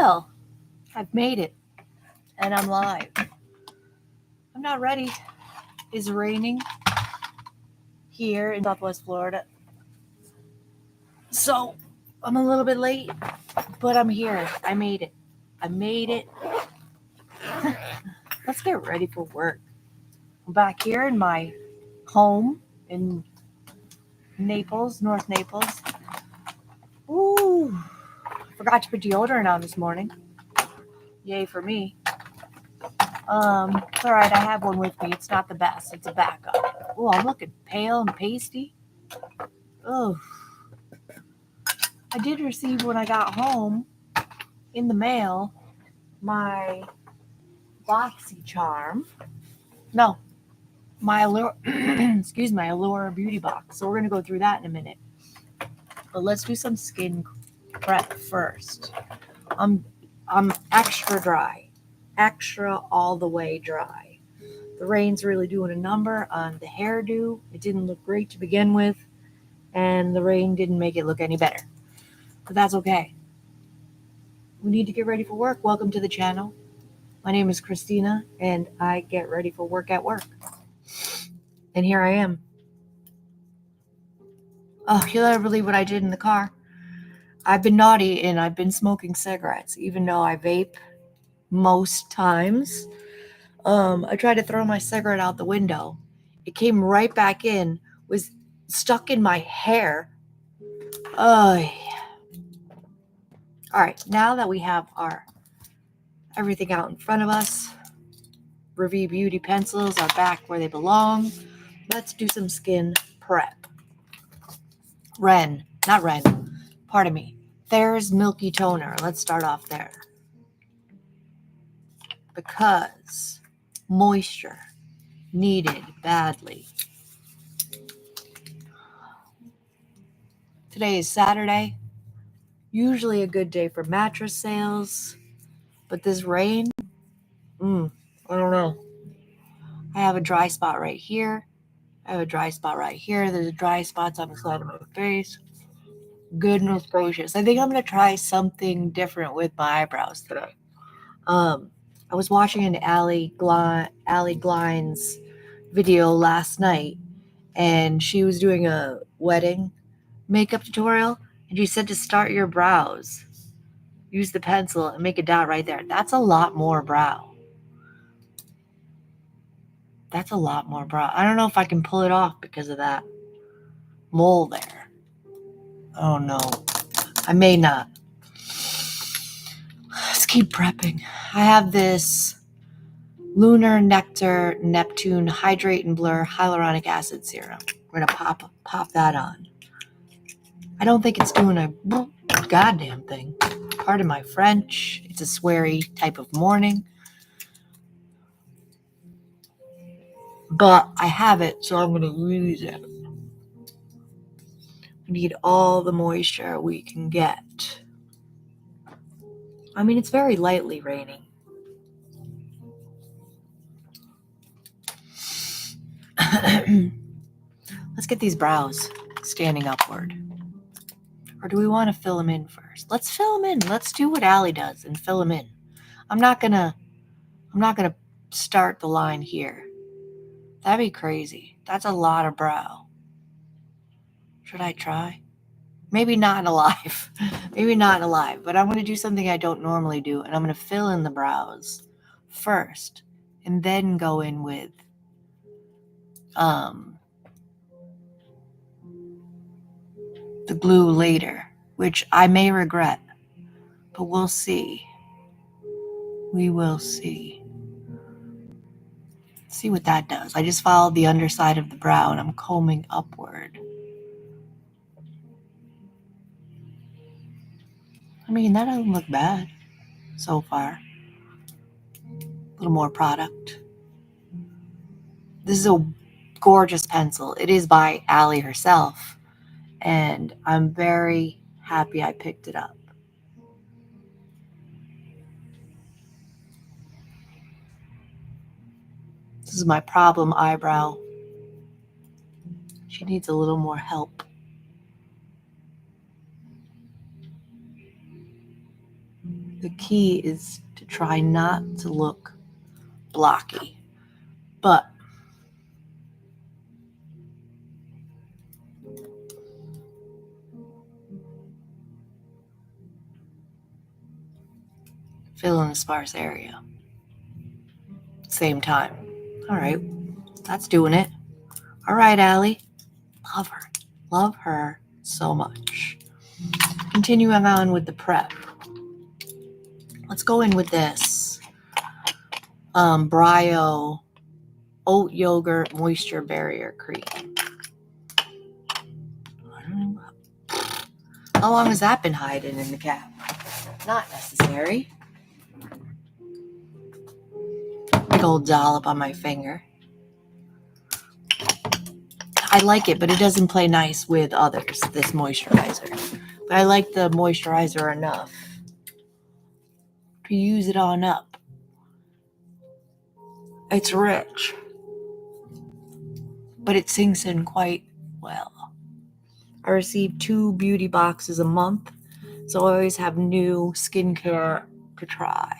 Well, I've made it, and I'm live. I'm not ready. It's raining here in Southwest Florida, so I'm a little bit late, but I'm here. I made it. Let's get ready for work. I'm back here in my home in Naples, North Naples. Ooh, I forgot to put deodorant on this morning. Yay for me. It's all right. I have one with me. It's not the best. It's a backup. Oh, I'm looking pale and pasty. Oh, I did receive when I got home in the mail my BoxyCharm. No, my Allure, my Allure Beauty Box. So we're gonna go through that in a minute. But let's do some skin prep first. I'm extra dry, extra all the way dry. The rain's really doing a number on the hairdo. It didn't look great to begin with, and the rain didn't make it look any better. But that's okay. We need to get ready for work. Welcome to the channel. My name is Christina, and I get ready for work at work. And here I am. Oh, you'll never believe what I did in the car. I've been naughty, and I've been smoking cigarettes, even though I vape most times. I tried to throw my cigarette out the window. It came right back in, was stuck in my hair. Oh, all right, now that we have our everything out in front of us, Review Beauty pencils are back where they belong. Let's do some skin prep. There's Milky Toner. Let's start off there. Because moisture needed badly. Today is Saturday. Usually a good day for mattress sales. But this rain, I don't know. I have a dry spot right here. There's a dry spots on the side of my face. Goodness gracious. I think I'm going to try something different with my eyebrows today. I was watching an Allie Glines video last night, and she was doing a wedding makeup tutorial, and she said to start your brows. Use the pencil and make a dot right there. That's a lot more brow. I don't know if I can pull it off because of that mole there. Oh no. I may not. Let's keep prepping. I have this Lunar Nectar Neptune Hydrate and Blur Hyaluronic Acid Serum. We're going to pop that on. I don't think it's doing a goddamn thing. Pardon my French. It's a sweary type of morning. But I have it, so I'm going to use it. We need all the moisture we can get. I mean, it's very lightly raining. Let's get these brows standing upward. Or do we want to fill them in first? Let's fill them in. Let's do what Allie does and fill them in. I'm not gonna start the line here. That'd be crazy. That's a lot of brow. Should I try? Maybe not alive. But I'm going to do something I don't normally do, and I'm going to fill in the brows first and then go in with the glue later, which I may regret, but we'll see. We will see. See what that does. I just followed the underside of the brow, and I'm combing upward. I mean, that doesn't look bad so far. A little more product. This is a gorgeous pencil. It is by Allie herself, and I'm very happy I picked it up. This is my problem eyebrow. She needs a little more help. The key is to try not to look blocky. But fill in a sparse area. Same time. All right, that's doing it. All right, Allie. Love her. Love her so much. Continuing on with the prep. Let's go in with this Brio Oat Yogurt Moisture Barrier Cream. How long has that been hiding in the cap? Not necessary. Big old dollop on my finger. I like it, but it doesn't play nice with others, this moisturizer. But I like the moisturizer enough to use it on up. It's rich, but it sinks in quite well. I receive 2 beauty boxes a month, so I always have new skincare to try.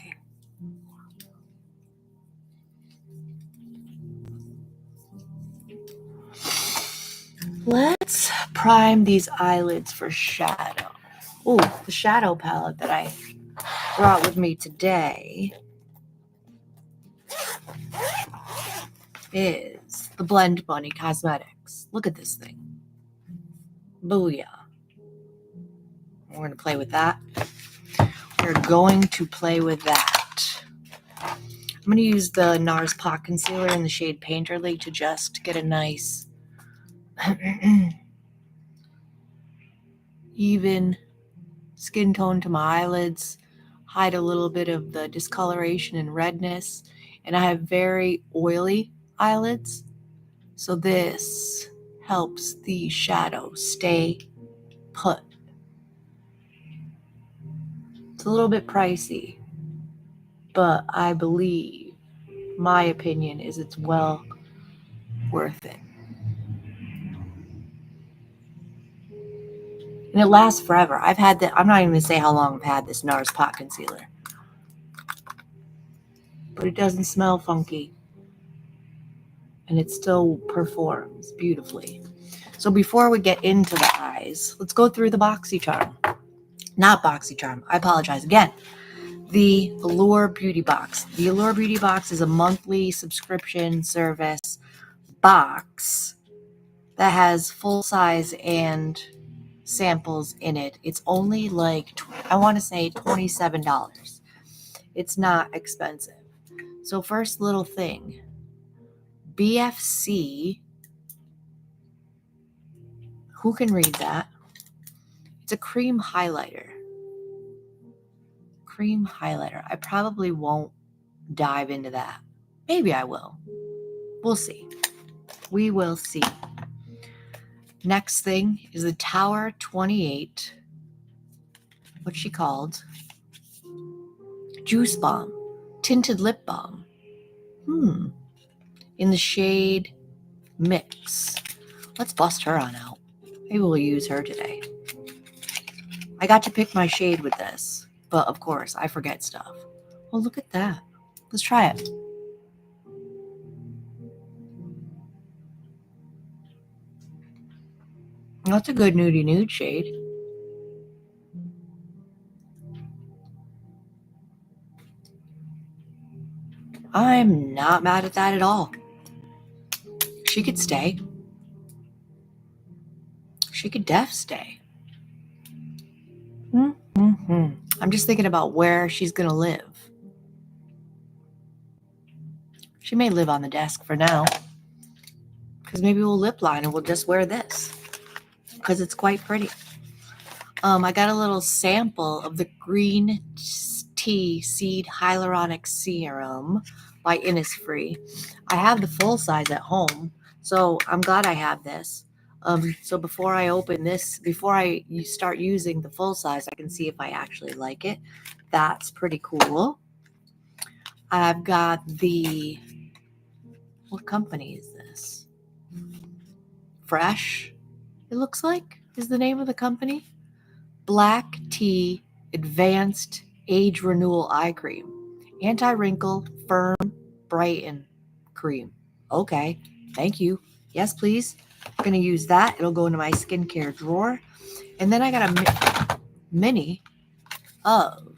Let's prime these eyelids for shadow. Oh, the shadow palette that I brought with me today is the Blend Bunny Cosmetics. Look at this thing. Booyah. We're going to play with that. We're going to play with that. I'm going to use the NARS Pot Concealer in the shade Painterly to just get a nice even skin tone to my eyelids, hide a little bit of the discoloration and redness. And I have very oily eyelids, so this helps the shadow stay put. It's a little bit pricey, but I believe, my opinion is it's well worth it. And it lasts forever. I've had that. I'm not even going to say how long I've had this NARS Pot Concealer. But it doesn't smell funky. And it still performs beautifully. So before we get into the eyes, let's go through the BoxyCharm. Not BoxyCharm. I apologize again. The Allure Beauty Box. The Allure Beauty Box is a monthly subscription service box that has full size and samples in it. It's only like, I want to say $27. It's not expensive. So first little thing, BFC, who can read that? It's a cream highlighter. Cream highlighter. I probably won't dive into that. Maybe I will. We'll see. We will see. Next thing is the Tower 28. What's she called? Juice Bomb. Tinted Lip Balm. In the shade Mix. Let's bust her on out. Maybe we'll use her today. I got to pick my shade with this, but of course I forget stuff. Well, look at that. Let's try it. That's a good nudie nude shade. I'm not mad at that at all. She could stay. She could stay. I'm just thinking about where she's going to live. She may live on the desk for now. Because maybe we'll lip line and we'll just wear this. Because it's quite pretty. I got a little sample of the Green Tea Seed Hyaluronic Serum by Innisfree. I have the full size at home, so I'm glad I have this. So before I open this, before I start using the full size, I can see if I actually like it. That's pretty cool. I've got the, what company is this? Fresh, it looks like, is the name of the company. Black Tea Advanced Age Renewal Eye Cream. Anti-wrinkle, firm, brighten cream. Okay, thank you. Yes, please. I'm going to use that. It'll go into my skincare drawer. And then I got a mini of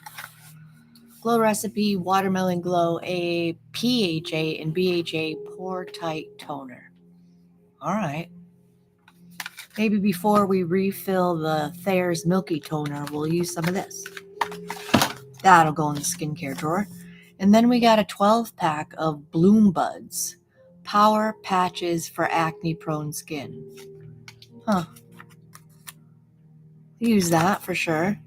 Glow Recipe Watermelon Glow, a PHA and BHA Pore Tight Toner. All right. Maybe before we refill the Thayer's Milky Toner, we'll use some of this. That'll go in the skincare drawer. And then we got a 12-pack of Bloom Buds Power Patches for Acne-Prone Skin. Huh. Use that for sure.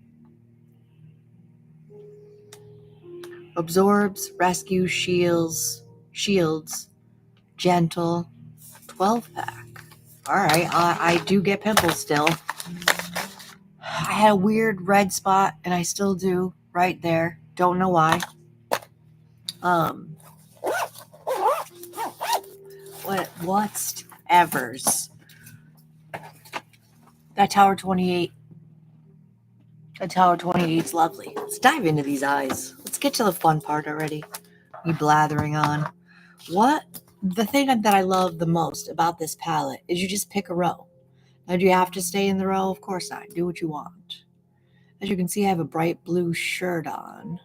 Absorbs, rescue, shields, gentle, 12-pack. All right, I do get pimples still. I had a weird red spot, and I still do right there. Don't know why. What's evers? That Tower 28. That Tower 28's lovely. Let's dive into these eyes. Let's get to the fun part already. Me blathering on. The thing that I love the most about this palette is you just pick a row. Now, do you have to stay in the row? Of course not. Do what you want. As you can see, I have a bright blue shirt on.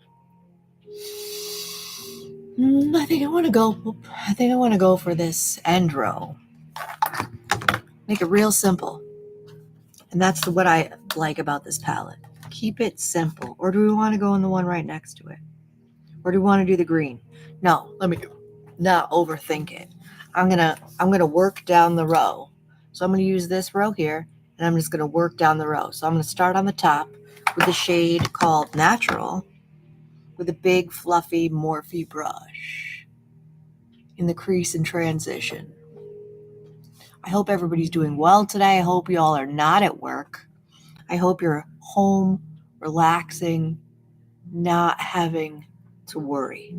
I think I want to go for this end row. Make it real simple. And that's what I like about this palette. Keep it simple. Or do we want to go in the one right next to it? Or do we want to do the green? No, let me not overthink it. I'm gonna work down the row. So I'm gonna use this row here, and I'm just gonna work down the row. So I'm gonna start on the top with the shade called Natural, with a big fluffy Morphe brush in the crease and transition. I hope everybody's doing well today. I hope y'all are not at work. I hope you're home, relaxing, not having to worry.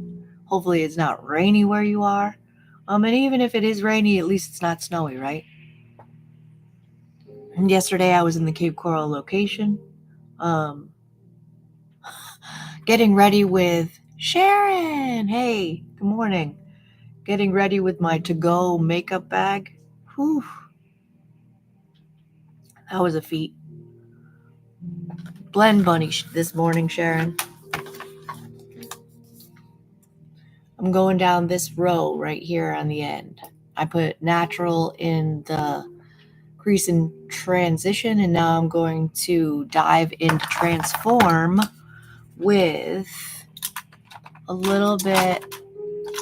Hopefully it's not rainy where you are. And even if it is rainy, at least it's not snowy, right? And yesterday I was in the Cape Coral location, getting ready with Sharon. Hey, good morning. Getting ready with my to-go makeup bag. Whew. That was a feat. Blend bunny this morning, Sharon. I'm going down this row right here on the end. I put Natural in the crease and transition, and now I'm going to dive into Transform with a little bit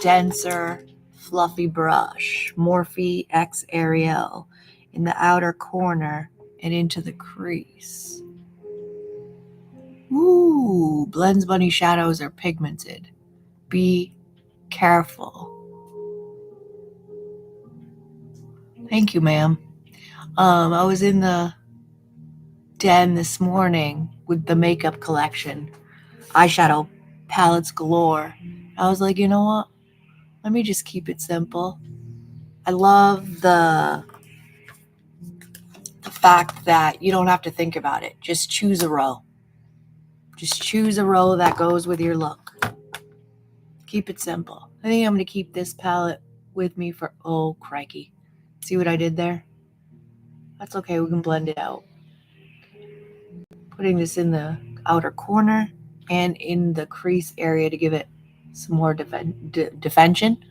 denser, fluffy brush, Morphe X Ariel, in the outer corner and into the crease. Ooh, Blends Bunny shadows are pigmented. Be careful. Thank you, ma'am. I was in the den this morning with the makeup collection, eyeshadow palettes galore. I was like, you know what? Let me just keep it simple. I love the fact that you don't have to think about it. Just choose a row. Just choose a row that goes with your look. Keep it simple. I think I'm going to keep this palette with me for, oh, crikey. See what I did there? That's okay. We can blend it out. Putting this in the outer corner and in the crease area to give it some more dimension.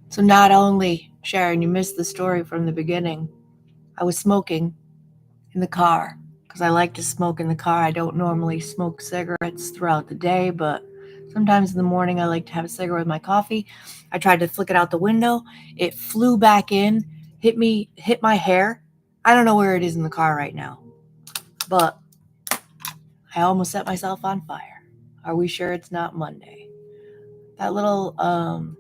So not only, Sharon, you missed the story from the beginning. I was smoking in the car because I like to smoke in the car. I don't normally smoke cigarettes throughout the day, but sometimes in the morning I like to have a cigarette with my coffee. I tried to flick it out the window. It flew back in, hit my hair. I don't know where it is in the car right now, but I almost set myself on fire. Are we sure it's not Monday? That little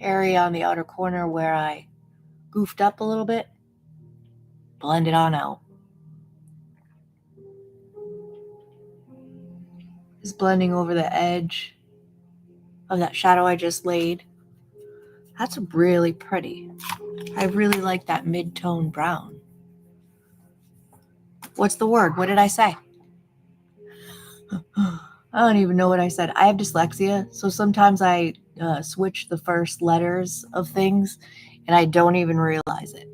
area on the outer corner where I goofed up a little bit, blend it on out. Just blending over the edge of that shadow I just laid. That's really pretty. I really like that mid-tone brown. What's the word? What did I say? I don't even know what I said. I have dyslexia, so sometimes I switch the first letters of things, and I don't even realize it.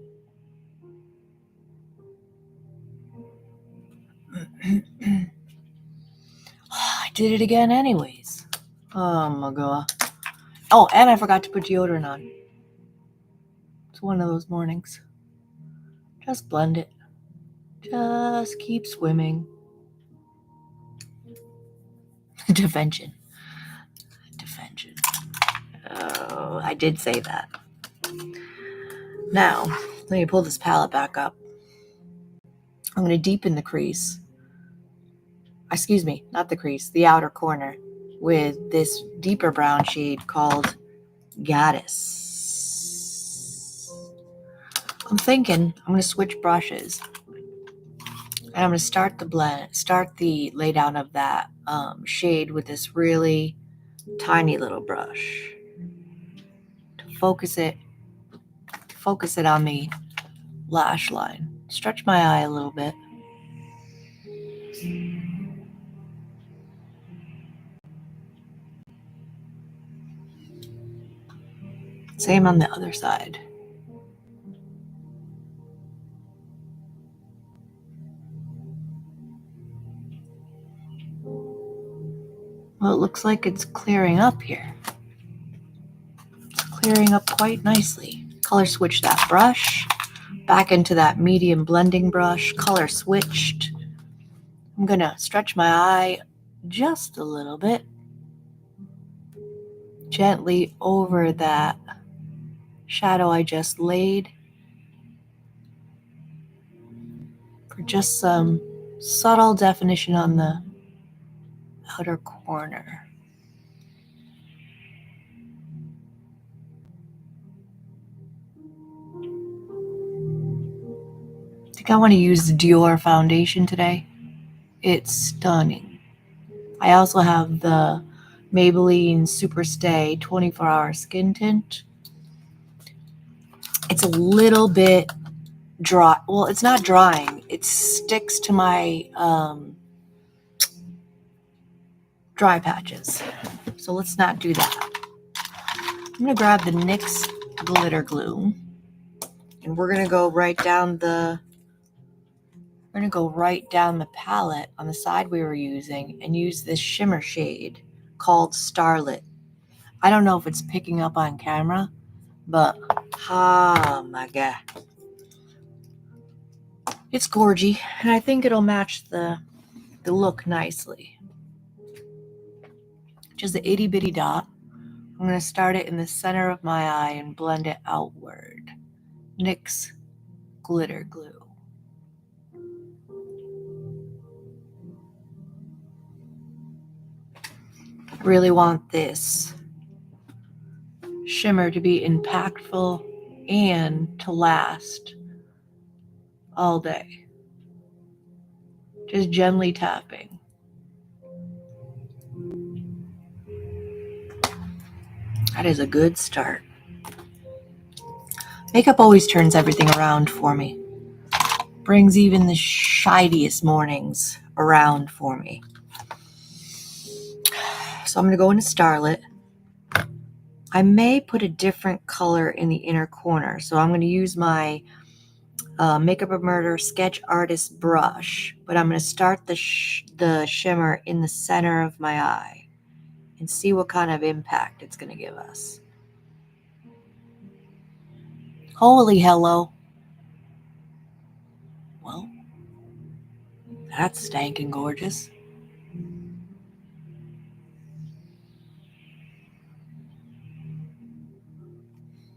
I did it again anyways. Oh my god. Oh, and I forgot to put deodorant on. It's one of those mornings. Just blend it. Just keep swimming. Defension. Oh, I did say that. Now, let me pull this palette back up. I'm going to deepen the crease. Excuse me, not the crease, the outer corner with this deeper brown shade called Goddess. I'm thinking I'm going to switch brushes. And I'm going to start the lay down of that shade with this really tiny little brush to focus it on the lash line. Stretch my eye a little bit. Same on the other side. Well, it looks like it's clearing up here. It's clearing up quite nicely. Color switch that brush back into that medium blending brush. Color switched. I'm going to stretch my eye just a little bit. Gently over that shadow I just laid for just some subtle definition on the outer corner. I think I want to use the Dior foundation today. It's stunning. I also have the Maybelline Superstay 24-hour skin tint. It's a little bit dry. Well, it's not drying. It sticks to my dry patches. So let's not do that. I'm going to grab the NYX glitter glue and we're going to go right down the palette on the side we were using and use this shimmer shade called Starlit. I don't know if it's picking up on camera, but oh my god. It's gorgy, and I think it'll match the look nicely. Just an itty bitty dot. I'm going to start it in the center of my eye and blend it outward. NYX glitter glue. I really want this shimmer to be impactful and to last all day. Just gently tapping. That is a good start. Makeup always turns everything around for me. Brings even the shidiest mornings around for me. So I'm going to go into Starlit. I may put a different color in the inner corner. So I'm going to use my Makeup of Murder Sketch Artist brush. But I'm going to start the shimmer in the center of my eye and see what kind of impact it's going to give us. Holy hello. Well, that's stankin' gorgeous.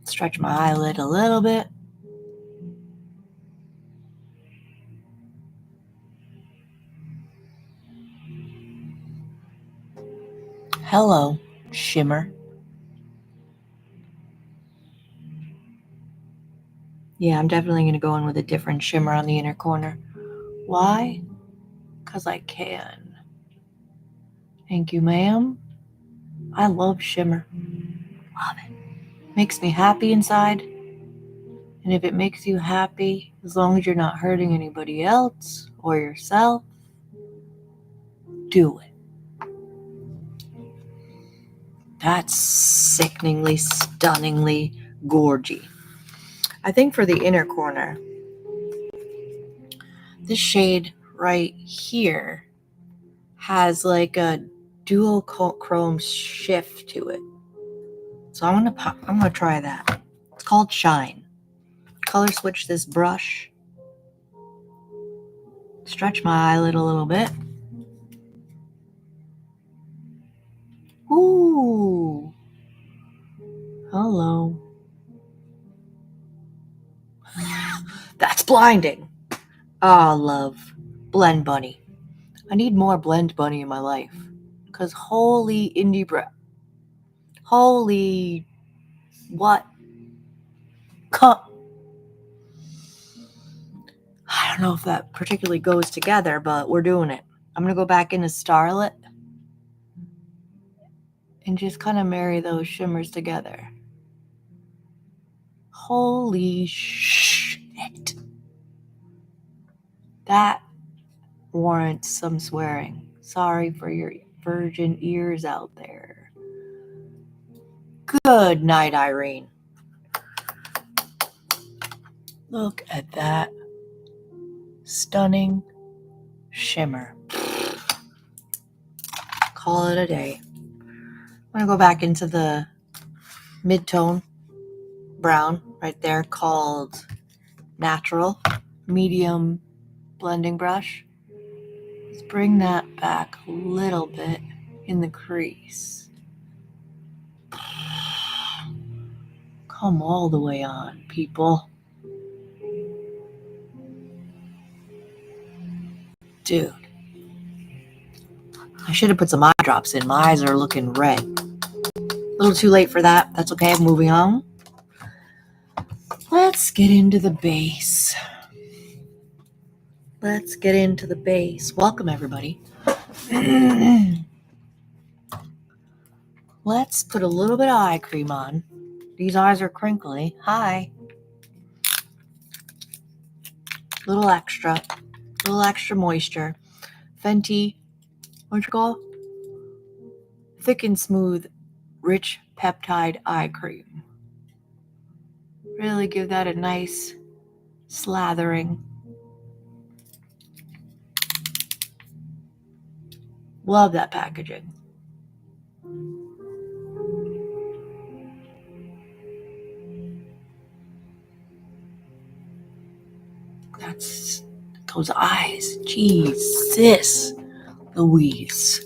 Stretch my eyelid a little bit. Hello, shimmer. Yeah, I'm definitely going to go in with a different shimmer on the inner corner. Why? Because I can. Thank you, ma'am. I love shimmer. Love it. makes me happy inside. And if it makes you happy, as long as you're not hurting anybody else or yourself, do it. That's sickeningly, stunningly gorgy. I think for the inner corner, this shade right here has like a dual chrome shift to it. So I'm gonna try that. It's called Shine. Color switch this brush. Stretch my eyelid a little bit. Ooh. Hello. That's blinding. Ah, love. Blend Bunny. I need more Blend Bunny in my life. Because holy indie breath. Holy what? I don't know if that particularly goes together, but we're doing it. I'm going to go back into Starlit and just kind of marry those shimmers together. Holy shit. That warrants some swearing. Sorry for your virgin ears out there. Good night, Irene. Look at that stunning shimmer. Call it a day. I'm going to go back into the mid-tone brown right there called Natural medium blending brush. Let's bring that back a little bit in the crease. Come all the way on, people. Dude. I should have put some eye drops in. My eyes are looking red. A little too late for that. That's okay. Moving on. Let's get into the base. Welcome, everybody. Let's put a little bit of eye cream on. These eyes are crinkly. Hi. Little extra moisture. Fenty, what'd you call? Thick and smooth, rich peptide eye cream. Really give that a nice slathering. Love that packaging. That's those eyes. Jesus Louise.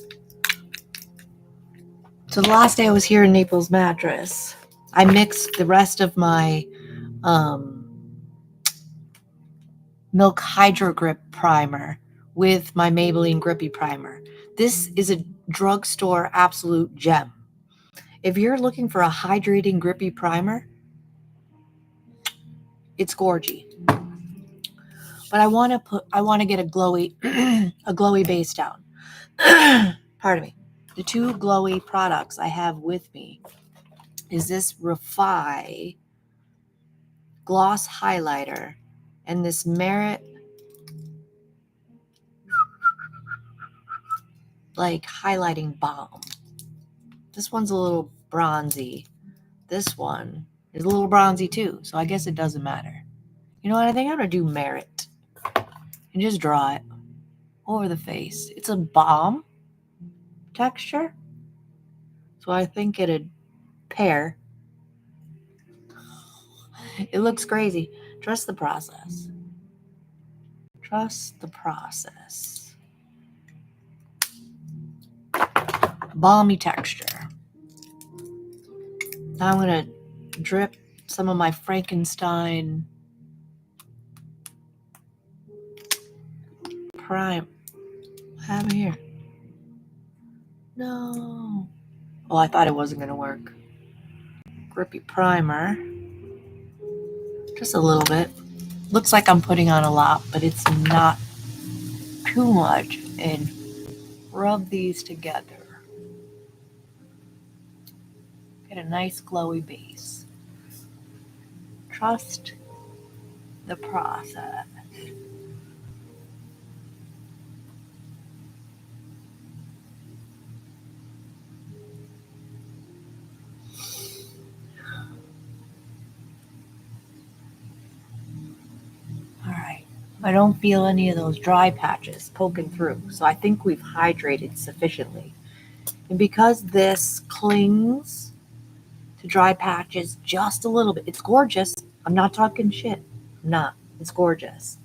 So the last day I was here in Naples Mattress, I mixed the rest of my Milk Hydro Grip primer with my Maybelline Grippy primer. This is a drugstore absolute gem. If you're looking for a hydrating grippy primer, it's gorgy. But I want to get a glowy base down. Pardon me. The two glowy products I have with me is this Refi gloss highlighter and this Merit like highlighting balm. This one's a little bronzy. This one is a little bronzy too, so I guess it doesn't matter. You know what? I think I'm going to do Merit and just draw it over the face. It's a balm texture, so I think it'd pair. It looks crazy. Trust the process. Trust the process. Balmy texture. Now I'm going to drip some of my Frankenstein prime. What happened here? No. Oh, I thought it wasn't going to work. Grippy primer. Just a little bit. Looks like I'm putting on a lot, but it's not too much. And rub these together. Get a nice glowy base. trust the process. All right. I don't feel any of those dry patches poking through, so I think we've hydrated sufficiently. And because this clings to dry patches just a little bit, it's gorgeous. I'm not talking shit. I'm not. It's gorgeous.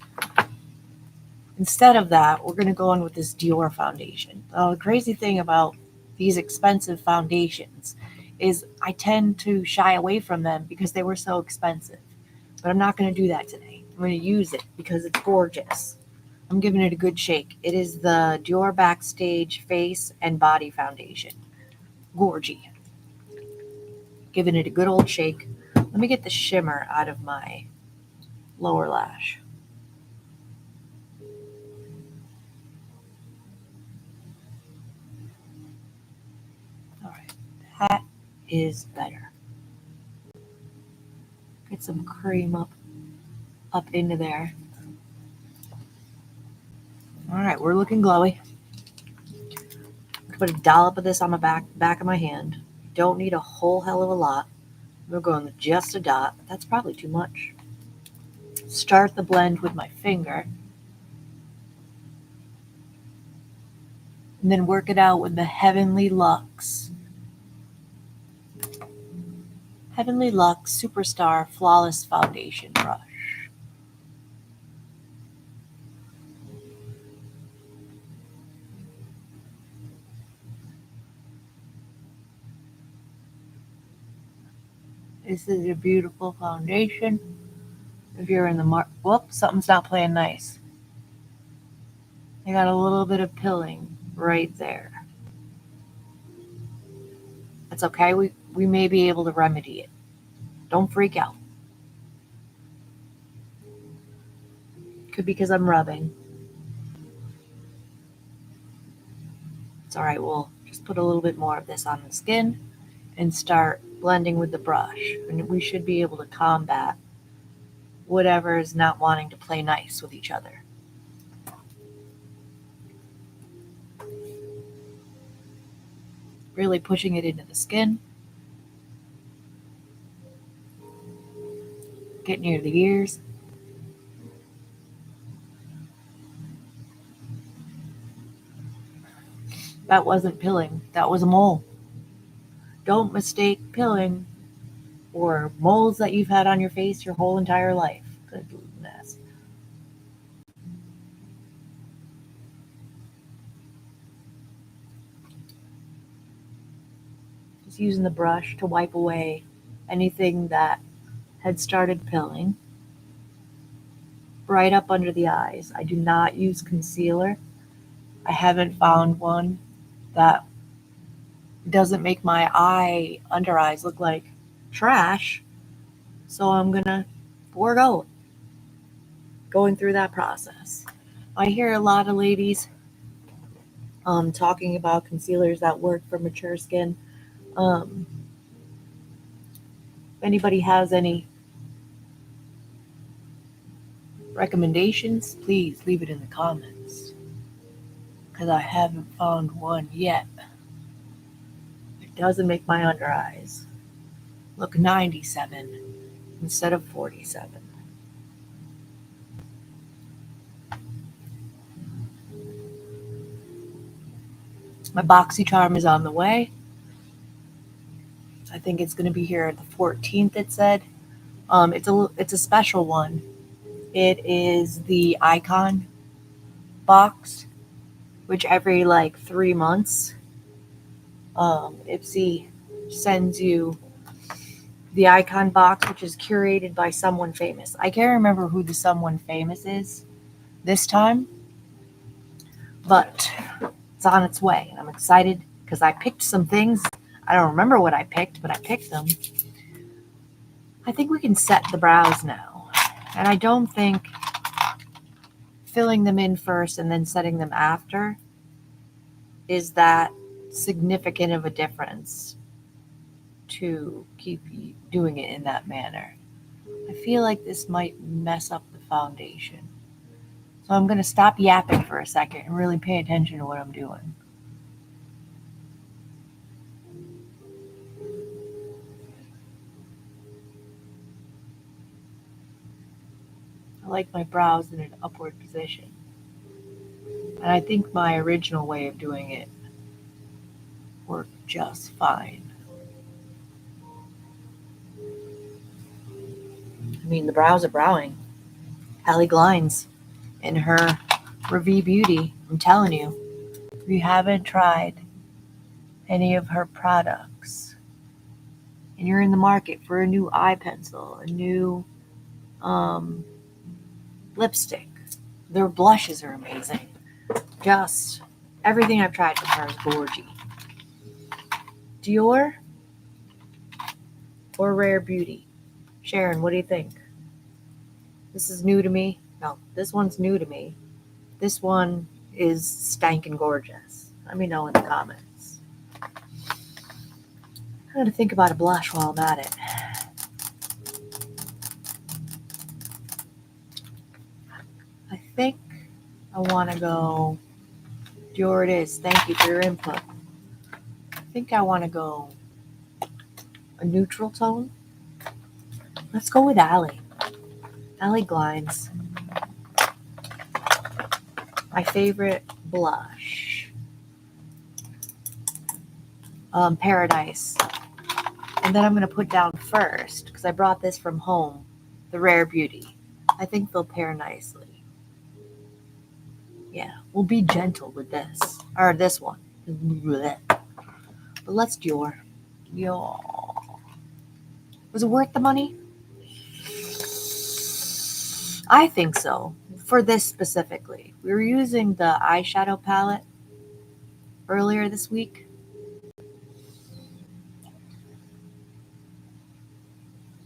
Instead of that, we're going to go on with this Dior foundation. The crazy thing about these expensive foundations is I tend to shy away from them because they were so expensive. But I'm not going to do that today. I'm going to use it because it's gorgeous. I'm giving it a good shake. It is the Dior Backstage Face and Body Foundation. Gorgy. Giving it a good old shake. Let me get the shimmer out of my lower lash. All right, that is better. Get some cream up into there. All right, we're looking glowy. Put a dollop of this on my back of my hand. Don't need a whole hell of a lot. We're going with just a dot. That's probably too much. Start the blend with my finger. And then work it out with the Heavenly Luxe Superstar Flawless Foundation brush. This is a beautiful foundation. If you're in the whoops, something's not playing nice. I got a little bit of pilling right there. That's okay. We may be able to remedy it. Don't freak out. Could be because I'm rubbing. It's all right. We'll just put a little bit more of this on the skin and start blending with the brush. And we should be able to combat whatever is not wanting to play nice with each other. Really pushing it into the skin. Get near the ears. That wasn't pilling. That was a mole. Don't mistake pilling or moles that you've had on your face your whole entire life. Goodness. Just using the brush to wipe away anything that had started pilling. Right up under the eyes. I do not use concealer. I haven't found one that doesn't make my under eyes look like trash. So I'm gonna forego going through that process. I hear a lot of ladies talking about concealers that work for mature skin. If anybody has any recommendations, please leave it in the comments. Because I haven't found one yet. It doesn't make my under eyes look 97 instead of 47. My BoxyCharm is on the way. I think it's going to be here the 14th, it said. It's a special one. It is the Icon box, which every like 3 months, Ipsy sends you the Icon box, which is curated by someone famous. I can't remember who the someone famous is this time, but it's on its way. I'm excited because I picked some things. I don't remember what I picked, but I picked them. I think we can set the brows now. And I don't think filling them in first and then setting them after is that significant of a difference to keep doing it in that manner. I feel like this might mess up the foundation. So I'm going to stop yapping for a second and really pay attention to what I'm doing. I like my brows in an upward position. And I think my original way of doing it worked just fine. I mean, the brows are browing. Hallie Glines in her Review Beauty. I'm telling you, if you haven't tried any of her products and you're in the market for a new eye pencil, a new lipstick, their blushes are amazing. Just everything I've tried from her is gorgy. Dior or Rare Beauty? Sharon, what do you think? This is new to me. No, this one's new to me. This one is stankin' gorgeous. Let me know in the comments. I'm going to think about a blush while I'm at it. I think I want to go, Dior it is. Thank you for your input. I think I want to go a neutral tone. Let's go with Alley Glines. My favorite blush. Paradise. And then I'm going to put down first, because I brought this from home, the Rare Beauty. I think they'll pair nicely. Yeah, we'll be gentle with this. Or this one. But let's Dior. Was it worth the money? I think so. For this specifically. We were using the eyeshadow palette earlier this week.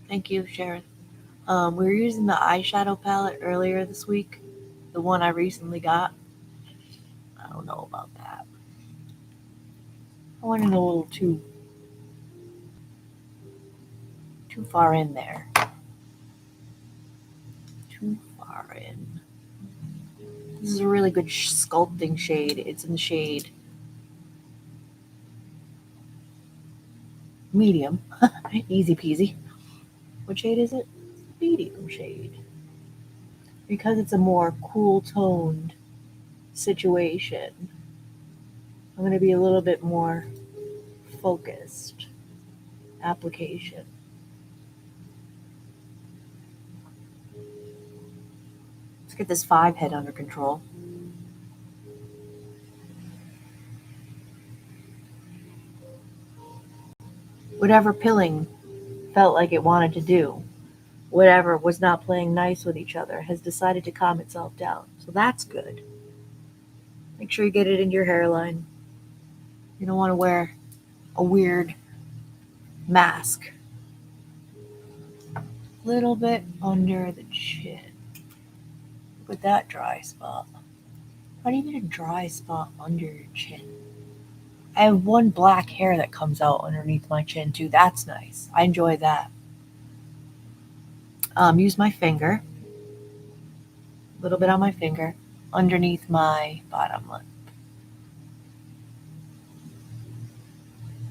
Thank you, Sharon. We were using the eyeshadow palette earlier this week. The one I recently got. I don't know about that. I went in a little too far in there. Too far in. This is a really good sculpting shade. It's in the shade medium. Easy peasy. What shade is it? Medium shade. Because it's a more cool toned situation, I'm going to be a little bit more focused application. Let's get this 5 head under control. Whatever pilling felt like it wanted to do, whatever was not playing nice with each other, has decided to calm itself down. So that's good. Make sure you get it into your hairline. You don't want to wear a weird mask. A little bit under the chin. Look at that dry spot. How do you get a dry spot under your chin? I have one black hair that comes out underneath my chin too. That's nice. I enjoy that. Use my finger. A little bit on my finger. Underneath my bottom lip.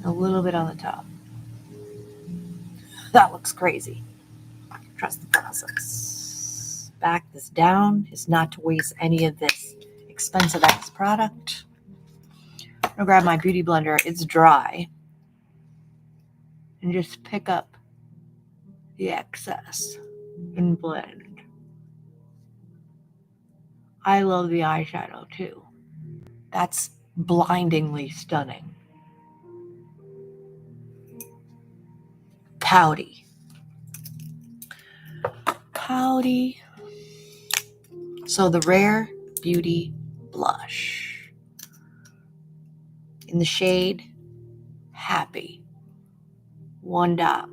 A little bit on the top. That looks crazy. Trust the process. Back this down is not to waste any of this expensive X product. I'm gonna grab my beauty blender. It's dry. And just pick up the excess and blend. I love the eyeshadow too. That's blindingly stunning. Pouty. So the Rare Beauty blush in the shade Happy. One dot.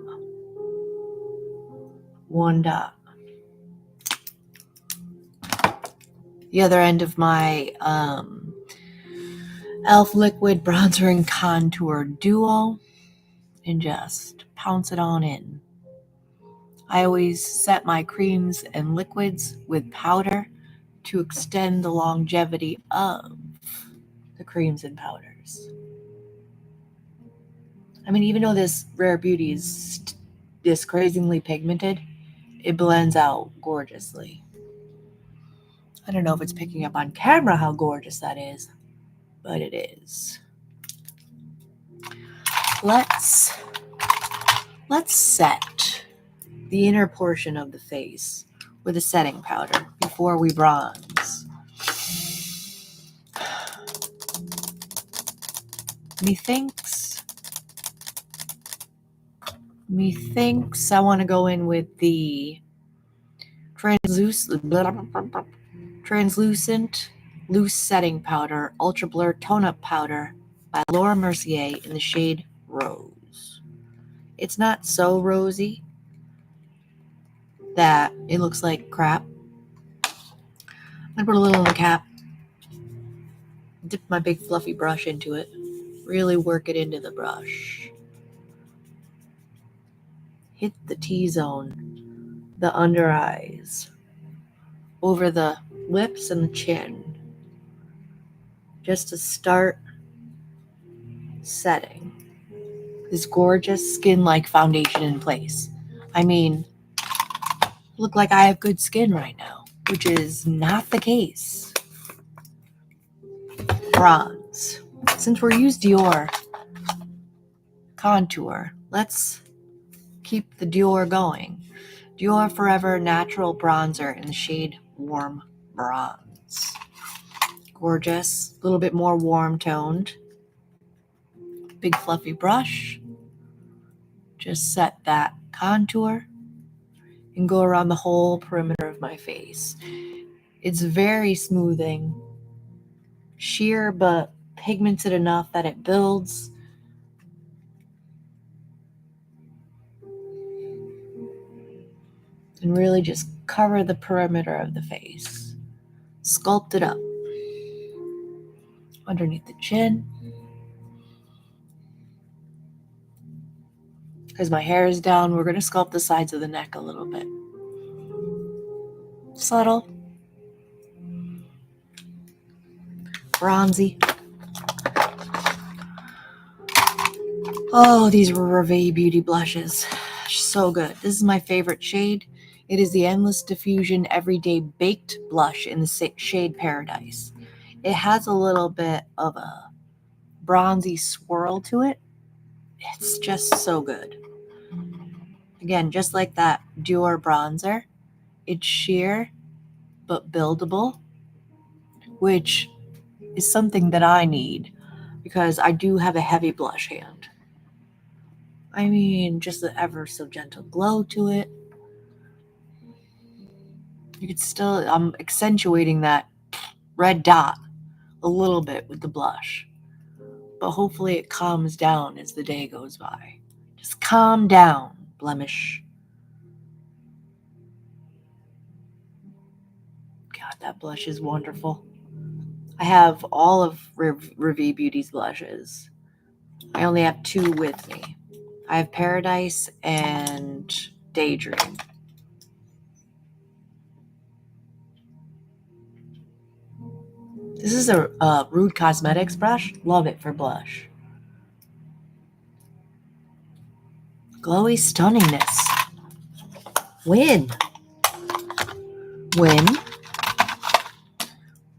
The other end of my e.l.f. Liquid Bronzer and Contour Duo, and just pounce it on in. I always set my creams and liquids with powder to extend the longevity of the creams and powders. I mean, even though this Rare Beauty is this crazingly pigmented, it blends out gorgeously. I don't know if it's picking up on camera how gorgeous that is, but it is. Let's set the inner portion of the face with a setting powder before we bronze. Methinks I want to go in with the translucent loose setting powder, ultra blur tone up powder by Laura Mercier in the shade Rose. It's not so rosy that it looks like crap. I put a little in the cap, dip my big fluffy brush into it, really work it into the brush. Hit the T-zone, the under eyes, over the lips and the chin, just to start setting this gorgeous skin-like foundation in place. I mean, look like I have good skin right now, which is not the case. Bronze. Since we're used Dior contour, let's keep the Dior going. Dior Forever Natural Bronzer in the shade Warm Bronze. Gorgeous, a little bit more warm toned. Big fluffy brush. Just set that contour and go around the whole perimeter of my face. It's very smoothing, sheer but pigmented enough that it builds. And really just cover the perimeter of the face. Sculpt it up. Underneath the chin. As my hair is down, we're going to sculpt the sides of the neck a little bit. Subtle. Bronzy. Oh, these Allure Beauty blushes. So good. This is my favorite shade. It is the Endless Diffusion Everyday Baked Blush in the shade Paradise. It has a little bit of a bronzy swirl to it. It's just so good. Again, just like that Dior bronzer, it's sheer but buildable, which is something that I need because I do have a heavy blush hand. I mean, just the ever so gentle glow to it. You could still, I'm accentuating that red dot a little bit with the blush, but hopefully it calms down as the day goes by. Just calm down, blemish. God, that blush is wonderful. I have all of Allure Beauty's blushes. I only have two with me. I have Paradise and Daydream. This is a Rude Cosmetics brush. Love it for blush. Glowy stunningness. Win. Win.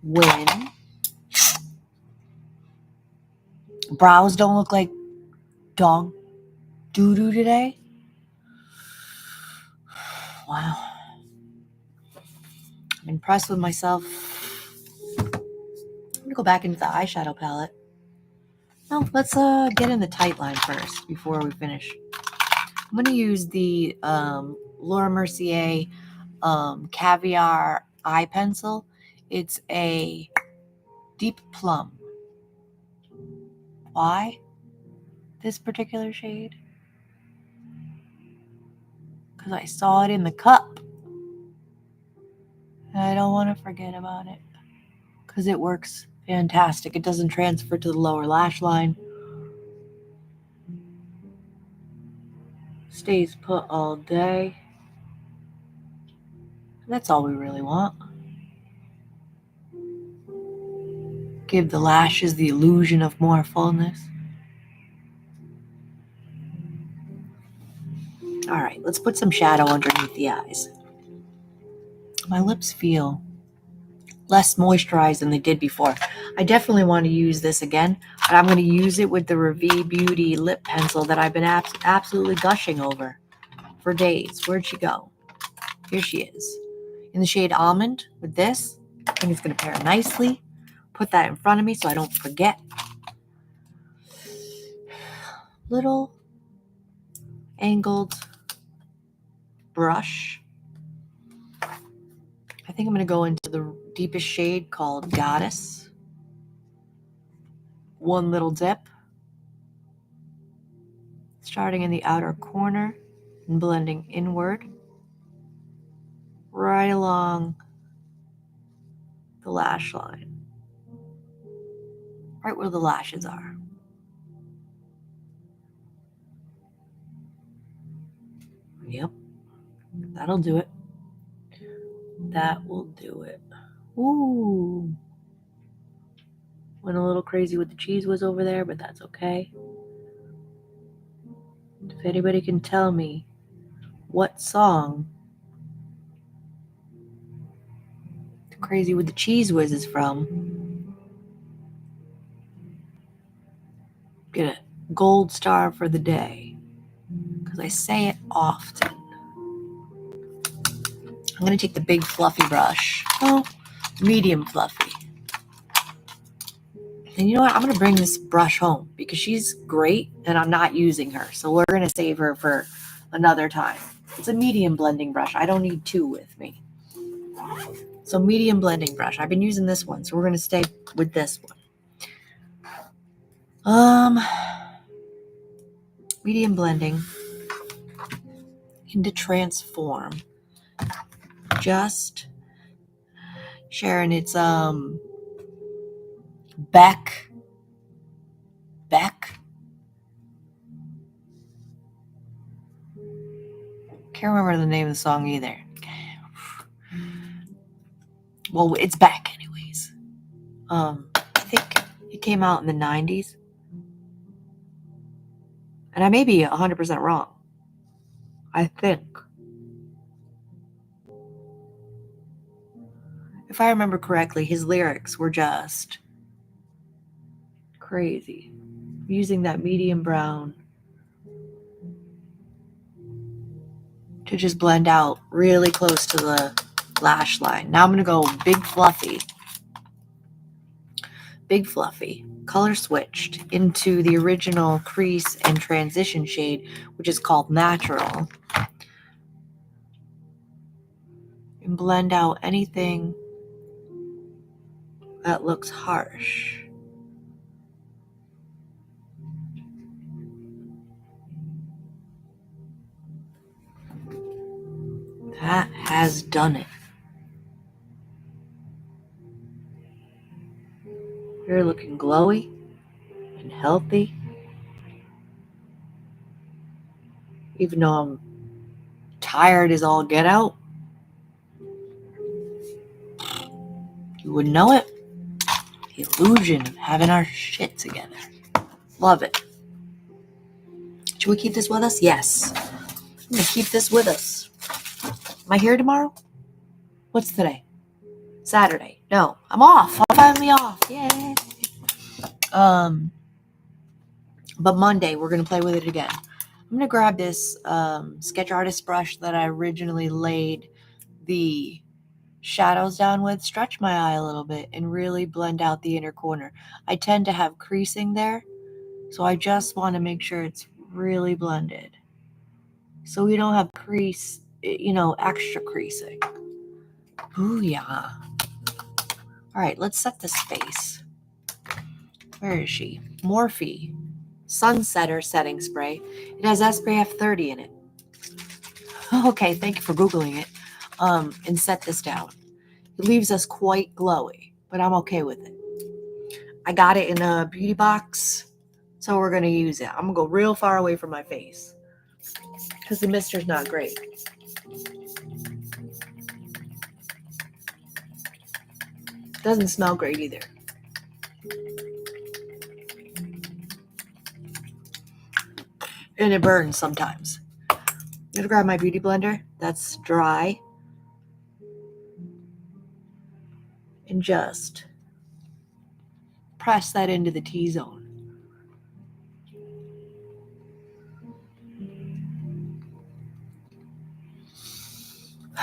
Win. Brows don't look like dog doo-doo today. Wow. I'm impressed with myself. I'm going to go back into the eyeshadow palette. No, let's get in the tight line first before we finish. I'm going to use the Laura Mercier Caviar eye pencil. It's a deep plum. Why this particular shade? Because I saw it in the cup. And I don't want to forget about it. Because it works fantastic. It doesn't transfer to the lower lash line. Stays put all day. That's all we really want. Give the lashes the illusion of more fullness. All right, let's put some shadow underneath the eyes. My lips feel less moisturized than they did before. I definitely want to use this again, but I'm going to use it with the Allure Beauty lip pencil that I've been absolutely gushing over for days. Where'd she go? Here she is. In the shade Almond with this. I think it's going to pair nicely. Put that in front of me so I don't forget. Little angled brush. I think I'm going to go into the deepest shade called Goddess. One little dip. Starting in the outer corner and blending inward. Right along the lash line. Right where the lashes are. Yep. That'll do it. That will do it. Ooh. Went a little crazy with the cheese whiz over there, but that's okay. If anybody can tell me what song the Crazy with the Cheese Whiz is from, get a gold star for the day. Because I say it often. I'm going to take the big fluffy brush. Oh, medium fluffy. And you know what? I'm going to bring this brush home because she's great and I'm not using her. So we're going to save her for another time. It's a medium blending brush. I don't need two with me. So medium blending brush. I've been using this one. So we're going to stay with this one. Medium blending into Transform. Just sharing its Beck. Can't remember the name of the song either. Well, it's Beck anyways. I think it came out in the 90s. And I may be 100% wrong. I think. If I remember correctly, his lyrics were just crazy. Using that medium brown to just blend out really close to the lash line. Now I'm going to go big fluffy, color switched into the original crease and transition shade, which is called Natural. And blend out anything that looks harsh. That has done it. You're looking glowy and healthy. Even though I'm tired as all get out. You wouldn't know it. The illusion of having our shit together. Love it. Should we keep this with us? Yes. I'm going to keep this with us. Am I here tomorrow? What's today? Saturday. No, I'm off. I'm finally off. Yay. But Monday, we're going to play with it again. I'm going to grab this sketch artist brush that I originally laid the shadows down with, stretch my eye a little bit, and really blend out the inner corner. I tend to have creasing there, so I just want to make sure it's really blended. So we don't have crease, extra creasing. Booyah. All right, let's set this face. Where is she? Morphe Sunsetter Setting Spray. It has SPF 30 in it. Okay, thank you for Googling it. And set this down. It leaves us quite glowy, but I'm okay with it. I got it in a beauty box, so we're going to use it. I'm going to go real far away from my face because the mister's not great. Doesn't smell great either. And it burns sometimes. I'm going to grab my beauty blender that's dry and just press that into the T-zone.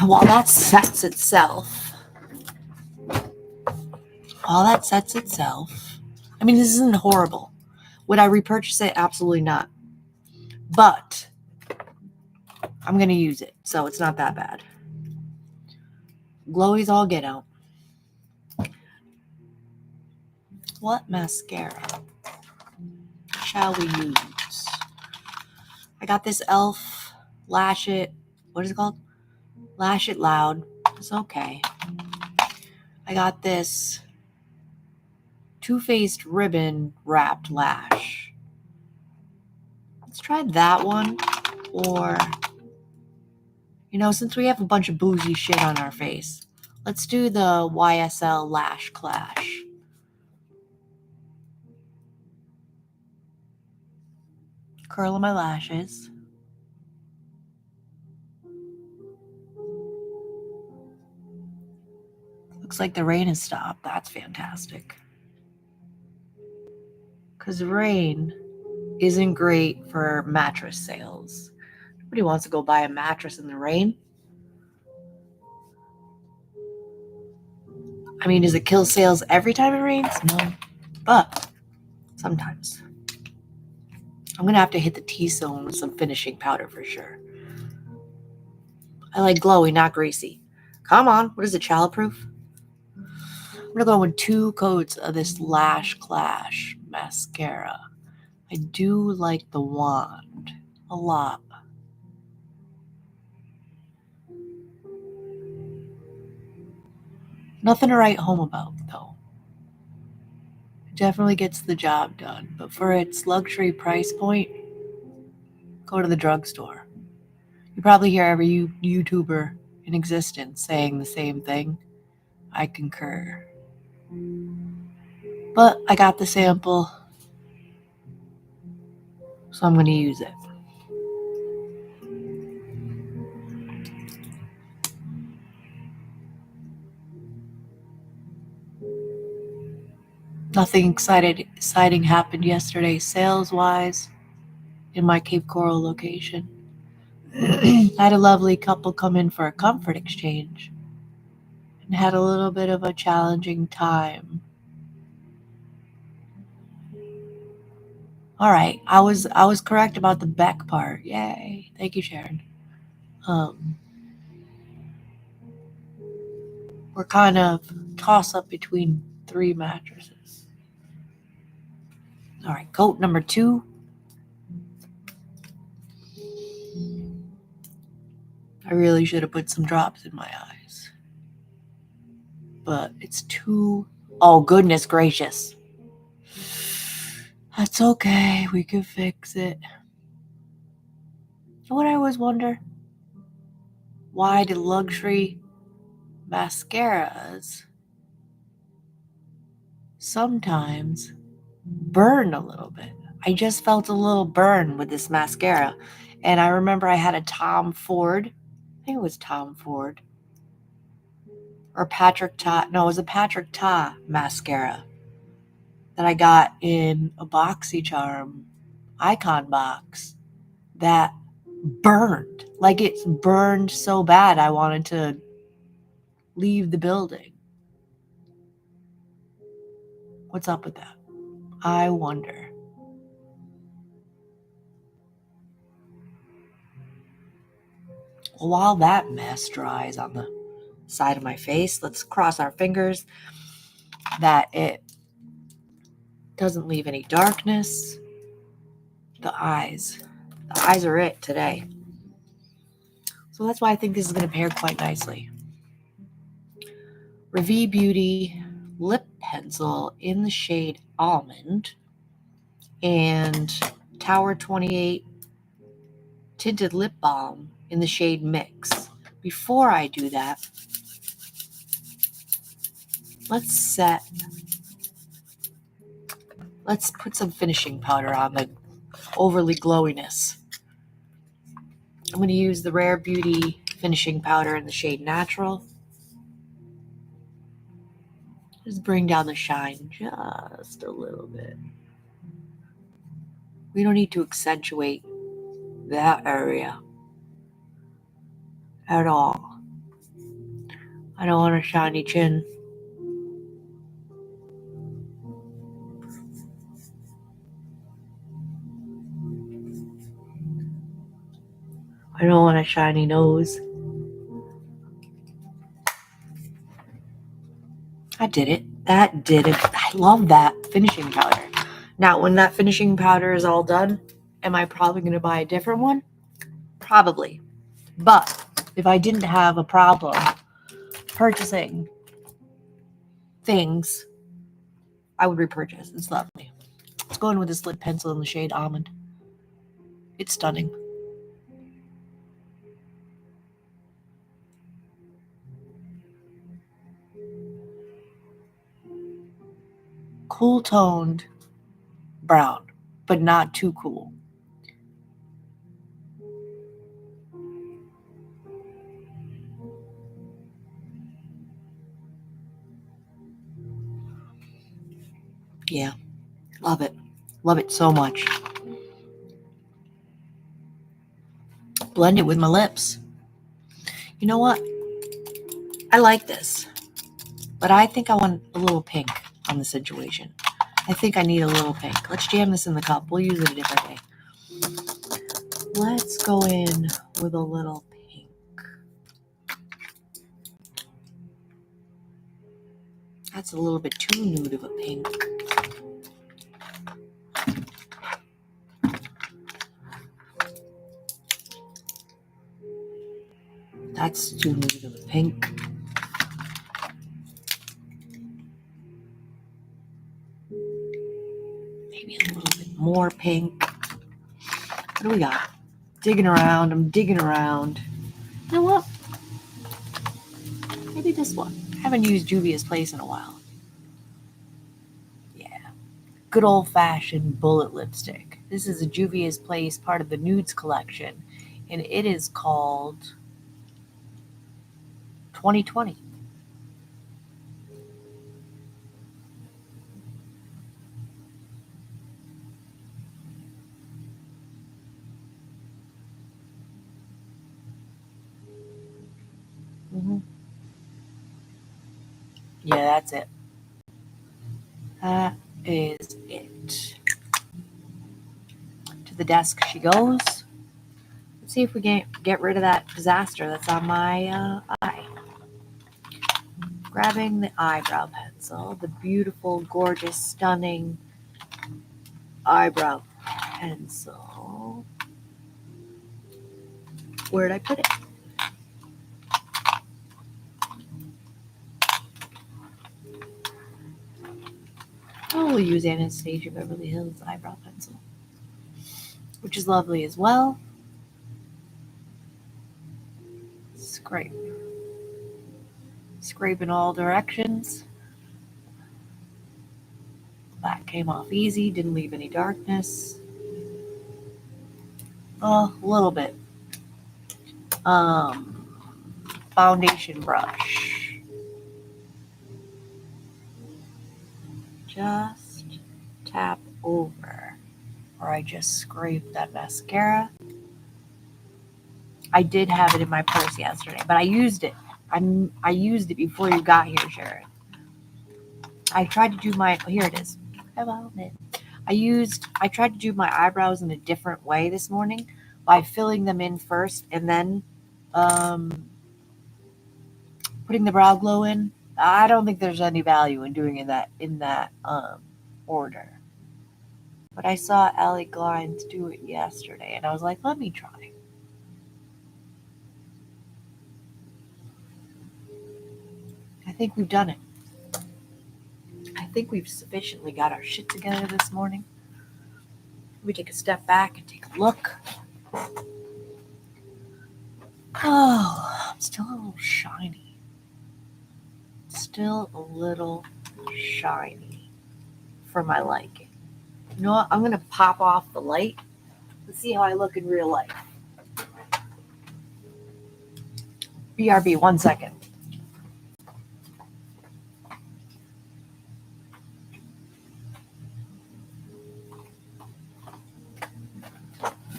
While that sets itself, I mean, this isn't horrible. Would I repurchase it? Absolutely not. But I'm going to use it, so it's not that bad. Glowy's all get out. What mascara shall we use? I got this e.l.f. Lash It. What is it called? Lash It Loud. It's okay. I got this Too Faced Ribbon Wrapped Lash. Let's try that one. Or, since we have a bunch of bougie shit on our face, let's do the YSL Lash Clash. Curling my lashes. Looks like the rain has stopped. That's fantastic. Because rain isn't great for mattress sales. Nobody wants to go buy a mattress in the rain. I mean, does it kill sales every time it rains? No. But sometimes. I'm going to have to hit the T-zone with some finishing powder for sure. I like glowy, not greasy. Come on. What is it, child-proof? I'm going to go with 2 coats of this Lash Clash mascara. I do like the wand a lot. Nothing to write home about, though. It definitely gets the job done. But for its luxury price point, go to the drugstore. You probably hear every YouTuber in existence saying the same thing. I concur. But I got the sample, so I'm going to use it. Nothing exciting happened yesterday sales-wise in my Cape Coral location. I had a lovely couple come in for a comfort exchange and had a little bit of a challenging time. All right, I was correct about the back part. Yay. Thank you, Sharon. We're kind of toss up between 3 mattresses. All right, coat number 2. I really should have put some drops in my eyes. But it's too... Oh, goodness gracious. That's okay. We can fix it. You know what I always wonder? Why do luxury mascaras sometimes burn a little bit? I just felt a little burn with this mascara. And I remember I had a Tom Ford. I think it was Tom Ford. Or Patrick Ta. No, it was a Patrick Ta mascara that I got in a BoxyCharm icon box that burned. Like it's burned so bad I wanted to leave the building. What's up with that? I wonder. Well, while that mess dries on the side of my face, let's cross our fingers that it doesn't leave any darkness. The eyes are it today. So that's why I think this is going to pair quite nicely. Revie Beauty lip pencil in the shade Almond and Tower 28 tinted lip balm in the shade Mix. Before I do that, Let's put some finishing powder on the overly glowiness. I'm going to use the Rare Beauty finishing powder in the shade Natural. Just bring down the shine just a little bit. We don't need to accentuate that area at all. I don't want a shiny chin. I don't want a shiny nose. I did it. That did it. I love that finishing powder. Now, when that finishing powder is all done, am I probably going to buy a different one? Probably. But if I didn't have a problem purchasing things, I would repurchase. It's lovely. Let's go in with this lip pencil in the shade Almond. It's stunning. Cool toned brown, but not too cool. Yeah, love it. Love it so much. Blend it with my lips. You know what? I like this, but I think I want a little pink on the situation. I think I need a little pink. Let's jam this in the cup. We'll use it a different day. Let's go in with a little pink. That's a little bit too nude of a pink. That's too nude of a pink. Maybe a little bit more pink. What do we got? Digging around. I'm digging around. You know what? Maybe this one. I haven't used Juvia's Place in a while. Yeah. Good old-fashioned bullet lipstick. This is a Juvia's Place, part of the Nudes collection, and it is called 2020. Mm-hmm. Yeah, that's it. That is it. To the desk she goes. Let's see if we can get rid of that disaster that's on my eye. Grabbing the eyebrow pencil, the beautiful, gorgeous, stunning eyebrow pencil. Where'd I put it? Oh, we'll use Anastasia Beverly Hills eyebrow pencil, which is lovely as well. Scrape. Scrape in all directions. That came off easy, didn't leave any darkness. A little bit. Foundation brush. Just tap over, or I just scraped that mascara. I did have it in my purse yesterday, but I used it. I used it before you got here, Sharon. I tried to do here it is. I tried to do my eyebrows in a different way this morning by filling them in first and then putting the brow glow in. I don't think there's any value in doing in that order. But I saw Allie Glines do it yesterday, and I was like, let me try. I think we've done it. I think we've sufficiently got our shit together this morning. We take a step back and take a look. Oh, I'm still a little shiny. Still still a little shiny for my liking. You know what? I'm going to pop off the light. Let's see how I look in real life. BRB, 1 second.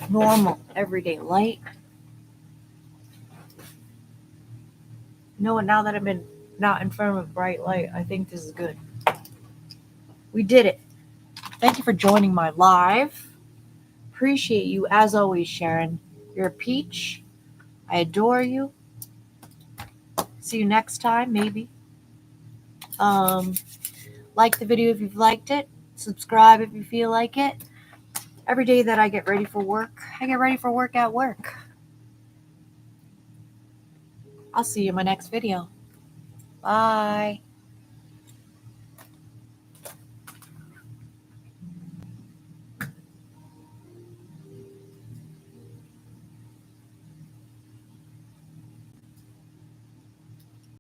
Normal, everyday light. You know what? Now that I'm not in front of a bright light, I think this is good. We did it. Thank you for joining my live. Appreciate you as always, Sharon. You're a peach. I adore you. See you next time, maybe. Like the video if you've liked it. Subscribe if you feel like it. Every day that I get ready for work, I get ready for work at work. I'll see you in my next video. Bye.